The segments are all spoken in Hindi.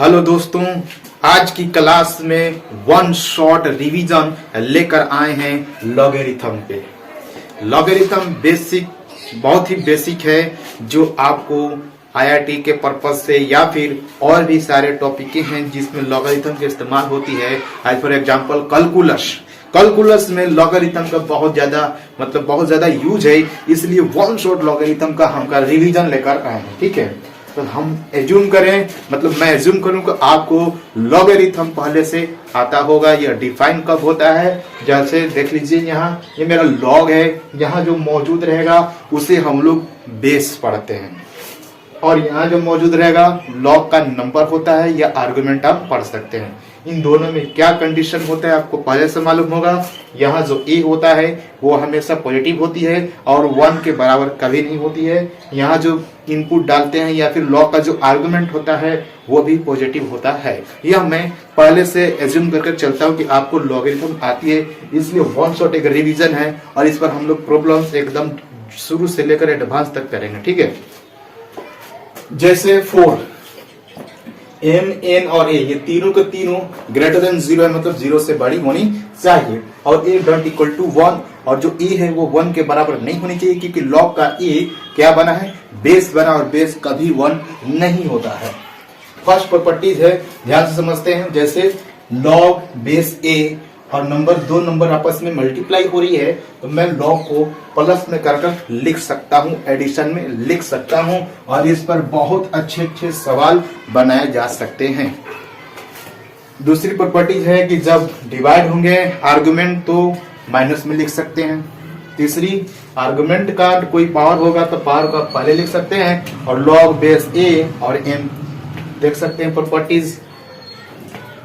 हेलो दोस्तों, आज की क्लास में वन शॉट रिवीजन लेकर आए हैं लॉगरिथम पे। लॉगरिथम बेसिक, बहुत ही बेसिक है, जो आपको आईआईटी के पर्पज से या फिर और भी सारे टॉपिक हैं जिसमें लॉगरिथम की इस्तेमाल होती है। आज फॉर एग्जांपल कैलकुलस में लॉगरिथम का बहुत ज्यादा यूज है, इसलिए वन शॉट लॉगरिथम का हम रिवीजन लेकर आए हैं। ठीक है, तो हम एज्यूम करें, मैं एज्यूम करूं कि आपको लॉगरिथम पहले से आता होगा। यह डिफाइन कब होता है, जैसे देख लीजिए यहाँ ये मेरा लॉग है, यहाँ जो मौजूद रहेगा उसे हम लोग बेस पढ़ते हैं, और यहाँ जो मौजूद रहेगा लॉग का नंबर होता है या आर्गुमेंट आप पढ़ सकते हैं। इन दोनों में क्या कंडीशन होता है आपको पहले से मालूम होगा। यहाँ जो ए होता है वो हमेशा पॉजिटिव होती है और 1 के बराबर कभी नहीं होती है। यहाँ जो इनपुट डालते हैं या फिर लॉग का जो आर्गुमेंट होता है वो भी पॉजिटिव होता है। यह मैं पहले से एज्यूम करके चलता हूँ कि आपको लॉगरिथम आती है, इसलिए वन शॉट एक रिवीजन है और इस पर हम लोग प्रॉब्लम्स एकदम शुरू से लेकर एडवांस तक करेंगे। ठीक है, जैसे 4 एम एन और ए, ये तीनों के तीनों ग्रेटर देन 0 है, मतलब 0 से बड़ी होनी चाहिए, और ए डॉट इक्वल टू 1, और जो ए है वो 1 के बराबर नहीं होनी चाहिए, क्योंकि लॉग का ए क्या बना है, बेस बना, और बेस कभी 1 नहीं होता है। फर्स्ट प्रॉपर्टीज है, ध्यान से समझते हैं। जैसे लॉग बेस ए और दो नंबर आपस में मल्टीप्लाई हो रही है, तो मैं लॉग को प्लस में कर लिख सकता हूँ, एडिशन में लिख सकता हूँ, और इस पर बहुत अच्छे अच्छे सवाल बनाए जा सकते हैं। दूसरी प्रॉपर्टी है कि जब डिवाइड होंगे आर्गुमेंट तो माइनस में लिख सकते हैं। तीसरी, आर्गुमेंट का कोई पावर होगा तो पावर का पहले लिख सकते हैं, और लॉग बेस ए और एम देख सकते हैं प्रॉपर्टीज।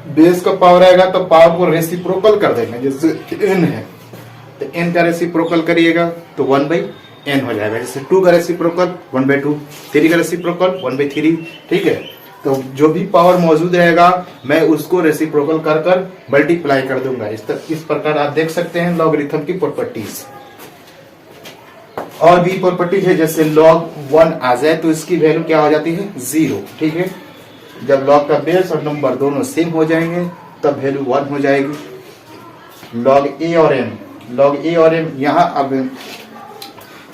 बेस का पावर आएगा तो पावर को रेसिप्रोकल कर देंगे, जैसे n है तो n का रेसिप्रोकल करिएगा तो 1/n हो जाएगा। जैसे 2 का रेसिप्रोकल 1/2, 3 का रेसिप्रोकल 1/3। ठीक है, तो जो भी पावर मौजूद रहेगा मैं उसको रेसिप्रोकल कर मल्टीप्लाई कर दूंगा। इस प्रकार आप देख सकते हैं लॉगरिथम की प्रॉपर्टीज। और भी प्रॉपर्टीज है, जैसे log 1 आ जाए तो इसकी वैल्यू क्या हो जाती है, 0। ठीक है, जब लॉग का बेस और नंबर दोनों सेम हो जाएंगे तब वैल्यू 1 हो जाएगी। लॉग ए और एम, यहाँ अब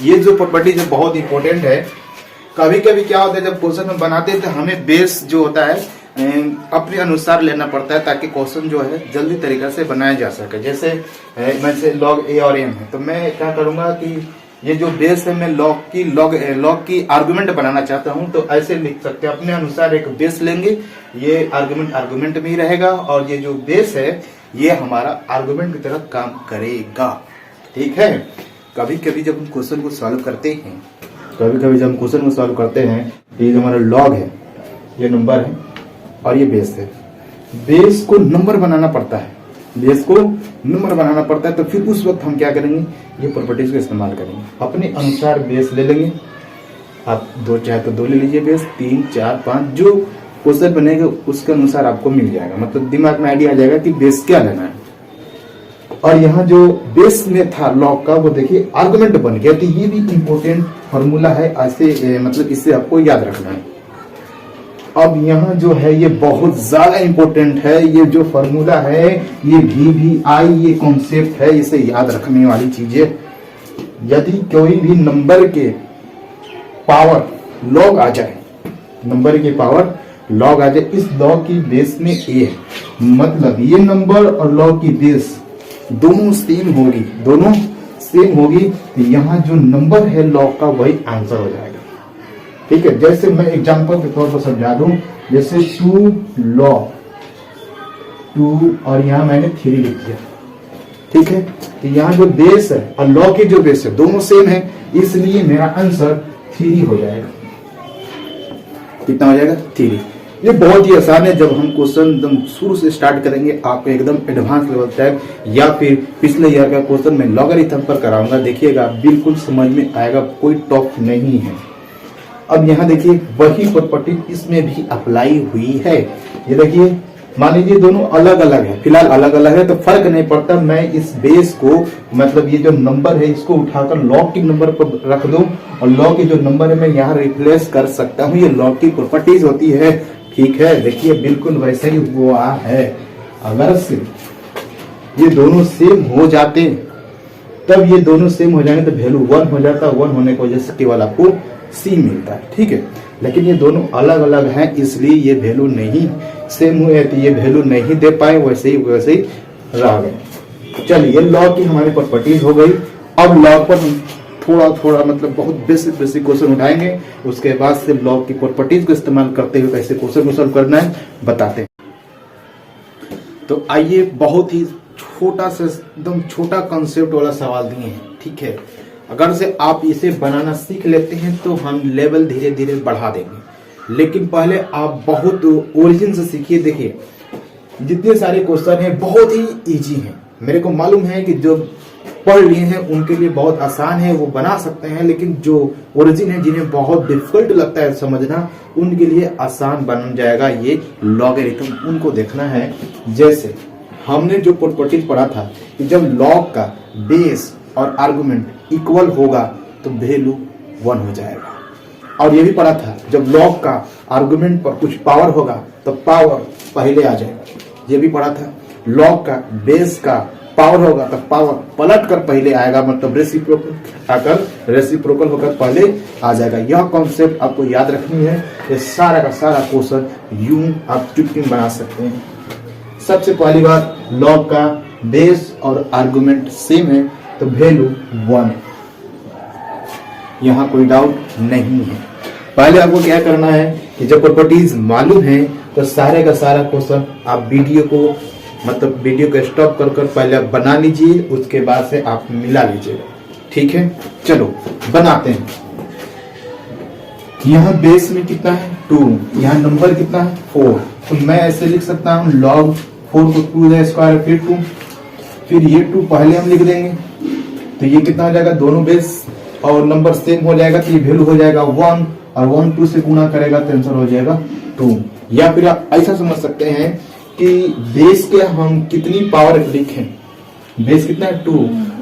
ये जो प्रॉपर्टी जो बहुत इंपॉर्टेंट है। कभी कभी क्या होता है, जब क्वेश्चन हम बनाते हैं तो हमें बेस जो होता है अपने अनुसार लेना पड़ता है, ताकि क्वेश्चन जो है जल्दी तरीके से बनाया जा सके। जैसे लॉग ए और एम है, तो मैं क्या करूंगा कि ये जो बेस है मैं लॉग की आर्गुमेंट बनाना चाहता हूं, तो ऐसे लिख सकते हैं, अपने अनुसार एक बेस लेंगे, ये आर्गुमेंट में ही रहेगा, और ये जो बेस है ये हमारा आर्गुमेंट की तरह काम करेगा। ठीक है, कभी कभी जब हम क्वेश्चन को सॉल्व करते हैं ये जो हमारा लॉग है, ये नंबर है और ये बेस है, बेस को नंबर बनाना पड़ता है, तो फिर उस वक्त हम क्या करेंगे, ये प्रॉपर्टीज को इस्तेमाल करेंगे। अपने अनुसार बेस ले लेंगे, आप 2 चाहे तो 2 ले लीजिए बेस, 3 4 5 जो क्वेश्चन बनेगा उसके अनुसार आपको मिल जाएगा, मतलब दिमाग में आइडिया आ जाएगा कि बेस क्या लेना है। और यहाँ जो बेस में था लॉग का, वो देखिए आर्गुमेंट बन गया, तो ये भी इंपॉर्टेंट फॉर्मूला है, ऐसे इसे आपको याद रखना है। अब यहाँ जो है ये बहुत ज्यादा इंपॉर्टेंट है, ये जो फॉर्मूला है ये VBI, ये कॉन्सेप्ट है, इसे याद रखने वाली चीजें। यदि कोई भी नंबर के पावर लॉग आ जाए, इस लॉग की बेस में ए है, मतलब ये नंबर और लॉग की बेस दोनों सेम होगी, तो यहाँ जो नंबर है लॉग का वही आंसर हो जाएगा। ठीक है, जैसे मैं एग्जांपल के तौर पर समझा दूं, जैसे 2 log 2 और यहाँ मैंने 3 लिख दिया। ठीक है, तो यहाँ जो बेस है और लॉग की जो बेस है दोनों सेम है, इसलिए मेरा आंसर 3 हो जाएगा। कितना हो जाएगा, 3। ये बहुत ही आसान है। जब हम क्वेश्चन एकदम शुरू से स्टार्ट करेंगे, आपको एकदम एडवांस लेवल तक, या फिर पिछले ईयर का क्वेश्चन मैं लॉगरिथम पर कराऊंगा, देखिएगा बिल्कुल समझ में आएगा, कोई टॉप नहीं है। अब यहाँ देखिए वही प्रॉपर्टी इसमें भी अप्लाई हुई है। ये देखिए, मान लीजिए दोनों अलग अलग है, फिलहाल अलग अलग है तो फर्क नहीं पड़ता, मैं इस बेस को, मतलब ये जो नंबर है इसको उठाकर लॉग के नंबर पर रख दूं, और लॉग के जो नंबर है मैं यहाँ रिप्लेस कर सकता हूँ। ये लॉग की प्रॉपर्टीज होती है। ठीक है, देखिए बिल्कुल वैसे ही हुआ है। अगर से ये दोनों सेम हो जाते, तब ये दोनों सेम हो जाएंगे तो वैल्यू 1 हो जाता है। 1 होने की वजह से केवल आपको सी मिलता है, ठीक है। लेकिन ये दोनों अलग अलग हैं, इसलिए ये वैल्यू नहीं सेम हुए, तो ये वैल्यू नहीं दे पाए, वैसे ही रह गए। चलिए लॉग की हमारी प्रॉपर्टीज हो गई। अब लॉग पर थोड़ा थोड़ा मतलब बहुत बेसिक बेसिक क्वेश्चन उठाएंगे, उसके बाद से लॉग की प्रॉपर्टीज को इस्तेमाल करते हुए कैसे क्वेश्चन को सॉल्व करना है बताते हैं। तो आइए, बहुत ही छोटा सा एकदम छोटा कॉन्सेप्ट वाला सवाल दिए हैं, ठीक है। अगर से आप इसे बनाना सीख लेते हैं तो हम लेवल धीरे धीरे बढ़ा देंगे, लेकिन पहले आप बहुत ओरिजिन से सीखिए। देखिए जितने सारे क्वेश्चन हैं बहुत ही इजी हैं, मेरे को मालूम है कि जो पढ़ लिए हैं उनके लिए बहुत आसान है, वो बना सकते हैं, लेकिन जो ओरिजिन है जिन्हें बहुत डिफिकल्ट लगता है समझना, उनके लिए आसान बन जाएगा ये लॉगरिथम। उनको देखना है। जैसे हमने जो प्रॉपर्टीज पढ़ा था कि जब लॉग का बेस और आर्गुमेंट इक्वल होगा तो वैल्यू 1 हो जाएगा, और ये भी पढ़ा था जब लॉग का आर्गुमेंट पर कुछ पावर होगा तो पावर पहले आ जाएगा। ये भी पढ़ा था लॉग का बेस का पावर होगा तो पावर पलट कर पहले आएगा, मतलब रेसिप्रोकल आकर रेसिप्रोकल होकर पहले आ जाएगा। यह कॉन्सेप्ट आपको याद रखनी है। ये सारा का सारा क्वेश्चन यूं आप चुटकी बना सकते हैं। सबसे पहली बात, लॉग का बेस और आर्गुमेंट सेम है तो वैल्यू 1, यहां कोई डाउट नहीं है। पहले आपको क्या करना है कि जब प्रॉपर्टीज मालूम है तो सारे का सारा क्वेश्चन आप वीडियो को स्टॉप कर पहले आप बना लीजिए, उसके बाद से आप मिला लीजिएगा, ठीक है। चलो बनाते हैं। यहाँ बेस में कितना है 2, यहाँ नंबर कितना है 4, तो मैं ऐसे लिख सकता हूँ log 4 को 2 का स्क्वायर फिर 2, फिर ये 2 पहले हम लिख देंगे तो ये कितना हो जाएगा, दोनों बेस और नंबर सेम हो जाएगा तो ये वैल्यू हो जाएगा 1, और 1 2 से गुणा करेगा तो आंसर हो जाएगा 2। या फिर आप ऐसा समझ सकते हैं कि बेस के हम कितनी पावर लिखें, बेस कितना है 2,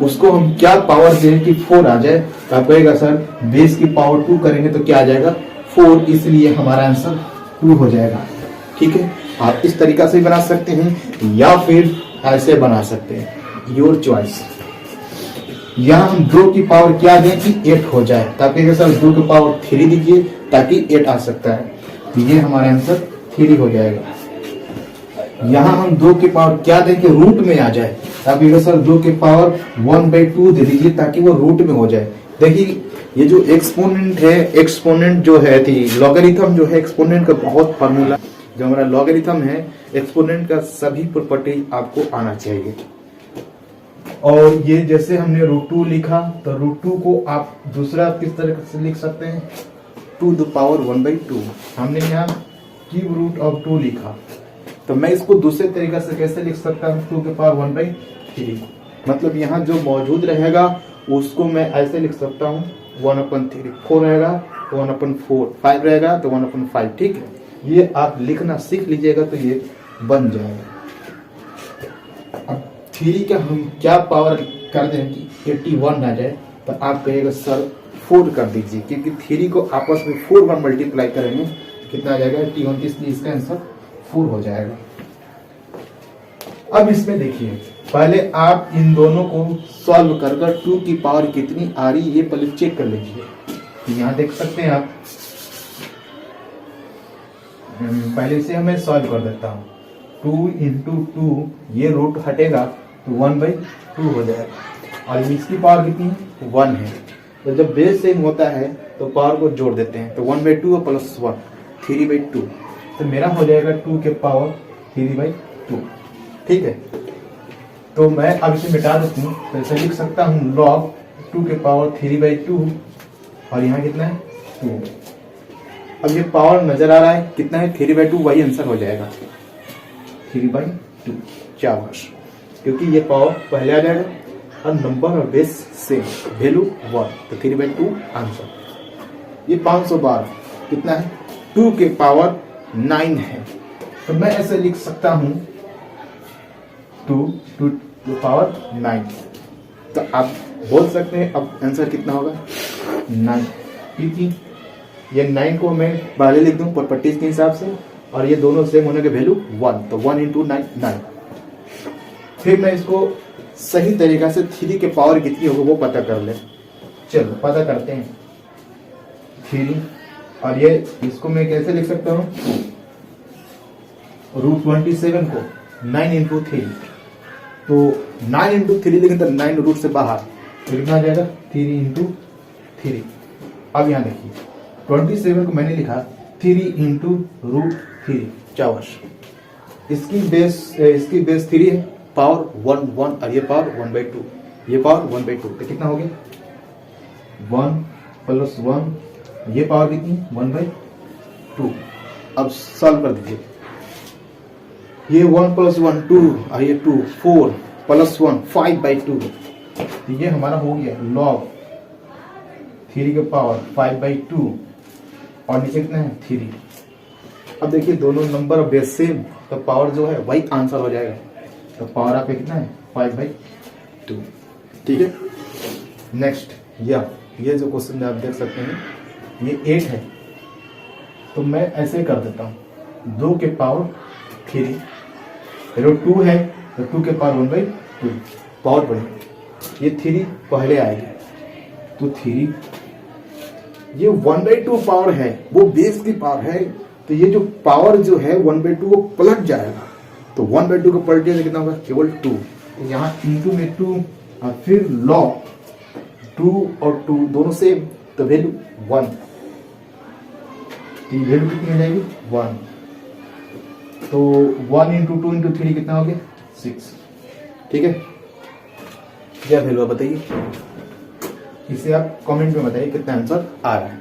उसको हम क्या पावर दें कि 4 आ जाए, तो आप कहेगा सर बेस की पावर 2 करेंगे तो क्या आ जाएगा 4, इसलिए हमारा आंसर 2 हो जाएगा, ठीक है। आप इस तरीका से बना सकते हैं या फिर ऐसे बना सकते हैं, योर चॉइस। यहाँ हम 2 की पावर क्या दें कि 8 हो जाए, ताकि सर 2 की पावर 3 दीजिए ताकि 8 आ सकता है, तो ये हमारा आंसर 3 हो जाएगा। यहाँ हम 2 की पावर क्या दें कि रूट में आ जाए, ताकि सर 2 की पावर 1/2 दे दीजिए ताकि वो रूट में हो जाए। देखिए ये जो एक्सपोनेंट है, एक्सपोनेंट जो है थी लॉगरिथम जो है, एक्सपोनेंट का बहुत फार्मूला जो हमारा लॉगरिथम है, एक्सपोनेंट का सभी प्रॉपर्टी आपको आना चाहिए। और ये जैसे हमने √2 लिखा तो √2 को आप दूसरा किस तरह से लिख सकते हैं, 2 द पावर 1/2। हमने यहाँ क्यूब रूट ऑफ 2 लिखा तो मैं इसको दूसरे तरीके से कैसे लिख सकता हूँ, 2 की पावर 1/3। मतलब यहाँ जो मौजूद रहेगा उसको मैं ऐसे लिख सकता हूँ 1/3, 4 रहेगा तो 1/4, 5 रहेगा तो 1/5, ठीक है। ये आप लिखना सीख लीजिएगा तो ये बन जाएगा। अब 3 का हम क्या पावर कर दें कि 81 आ जाए, तो आप कहिएगा सर 4 कर दीजिए, क्योंकि 3 को आपस में 4 बार मल्टीप्लाई करेंगे तो कितना आ जाएगा 81, इसलिए इसका आंसर 4 हो जाएगा। अब इसमें देखिए पहले आप इन दोनों को सॉल्व कर 2 की पावर कितनी आ रही ये पहले चेक कर लीजिए। यहाँ देख सकते हैं आप, पहले से मैं सॉल्व कर देता हूँ। 2 × 2 ये रूट हटेगा तो 1/2 हो जाएगा, और इसकी पावर कितनी है 1 है। तो जब बेस सेम होता है तो पावर को जोड़ देते हैं, तो 1/2 प्लस 1 3/2, तो मेरा हो जाएगा 2 के पावर 3/2, ठीक है। तो मैं अब इसे मिटा देता हूँ, तो ऐसे लिख सकता हूँ लॉग 2 के पावर 3/2, और यहाँ कितना है 2। अब ये पावर नजर आ रहा है कितना है 3/2, वही आंसर हो जाएगा 3/2। शाबाश, क्योंकि ये पावर पहले आ जाएगा और नंबर और बेस सेम, वैल्यू 1, तो 3/2 आंसर। ये 500 बार कितना है 2 के पावर 9 है, तो मैं ऐसे लिख सकता हूं 2 to the पावर 9। तो आप बोल सकते हैं अब आंसर कितना होगा 9, क्योंकि ये 9 को मैं पहले लिख दूं प्रॉपर्टीज के हिसाब से, और ये दोनों सेम होने के वैल्यू 1, तो 1 इंटू 9 9। फिर मैं इसको सही तरीका से 3 के पावर कितनी होगी वो पता कर ले। चलो पता करते हैं। 3 और ये इसको मैं कैसे लिख सकता हूँ, √27 को 9 इंटू 3, तो 9 इंटू 3 लेकिन तो 9 रूट से बाहर, तो कितना आ जाएगा 3 इंटू 3। अब यहाँ देखिए 27 को मैंने लिखा 3 इंटू √3 54। इसकी बेस 3 है, पावर 1 1 और ये पावर 1/2, ये पावर 1/2, तो कितना हो गया 1 + 1, ये पावर कितनी 1/2। अब सॉल्व कर दीजिए, ये 1 + 1 2 और ये 2 4 + 1 5/2, तो ये हमारा हो गया log 3 के पावर 5/2 और नीचे कितना है 3। अब देखिए दोनों नंबर बेस सेम, तो पावर जो है वही आंसर हो जाएगा, तो पावर आपका कितना है 5/2। ठीक है, नेक्स्ट ये जो क्वेश्चन में आप देख सकते हैं ये 8 है, तो मैं ऐसे कर देता हूँ 2 के पावर 3, 2 है तो 2 के पावर 1/2, पावर बढ़े, ये 3 पहले आएगी, तो 3 ये 1/2 पावर है, वो बेस की पावर है, तो ये जो पावर जो है 1/2 वो पलट जाएगा, तो 1/2 को पलटे तो कितना होगा केवल 2, यहाँ इंटू में 2 और फिर लॉग 2 और 2 दोनों सेम, तो वैल्यू 1, तो वैल्यू कितनी हो जाएगी 1, तो 1 इंटू 2 इंटू 3 कितना हो गया 6। ठीक है, क्या वैल्यू बताइए, इसे आप कमेंट में बताइए कितना आंसर आ रहा है।